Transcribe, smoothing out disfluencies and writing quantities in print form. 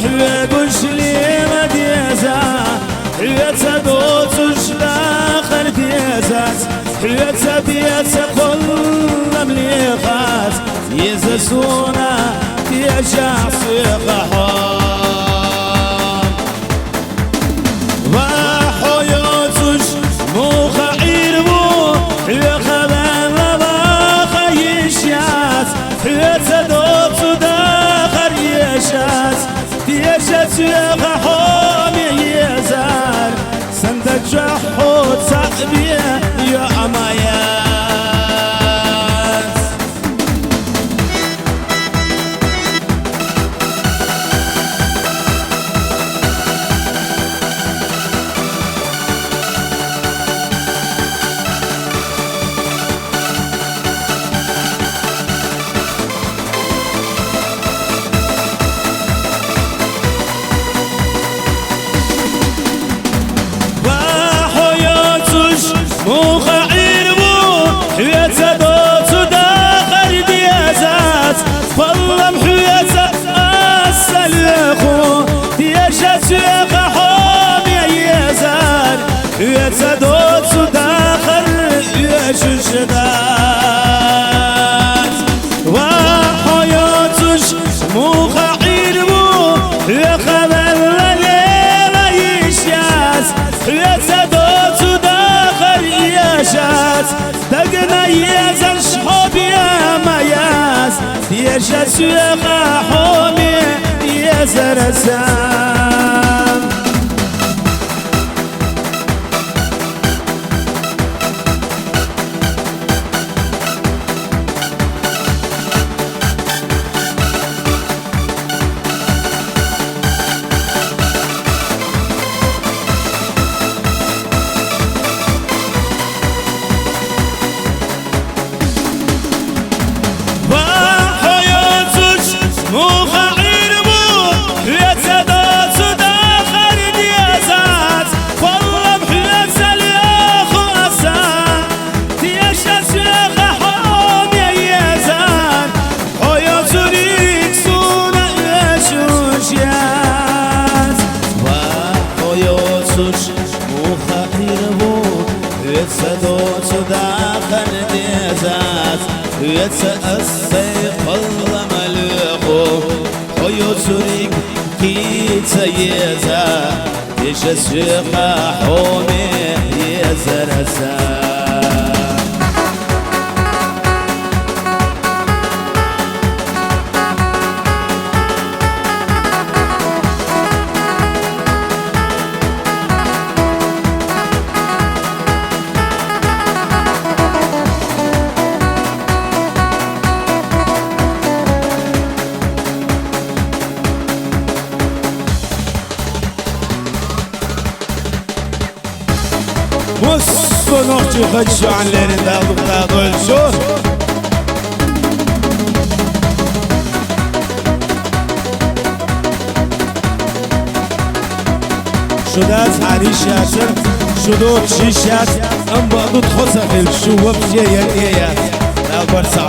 حويقوش لي مديزة حويت دوتوش لاخر ديزات حويت بيت كل مليخات يزسونا تيجا صيقحون وحويتوش موخا عيربو حويقا بابا خيشيات حويت دوتو داخر يشات تيجا يغا حومي يزار سندك جحو تعبيه يا عمايات موخا عيربو حويت دوتو داخر ديازات والله محويت السلخو دياشات يغا حومي يزار حويت دوتو داخر يششدات وحويتوش موخا عيربو يخا بلاليلا يشيات حويت دوتو دقنا يزن شحوب يا مياس يشا سيقا حومي يزر سام موخا عيربو حويت دوتو داخر ديازات والله بحويت الياخو أسان تيشا سيغا حومي يزان حويتو ريكسونا يشوشيات وحويتوش موخا عيربو حويت دوتو داخر ديازات حويت السيق والله ملوخو حويتوريك كيتا يزا يشسيقا حومي يزرسا وصفوا نوختي خدشوا عن لين داضوا الشوف شدات عريش ياسر شدوت شيشات ام بعضو تخصف الشوف جاية الايات لا برسع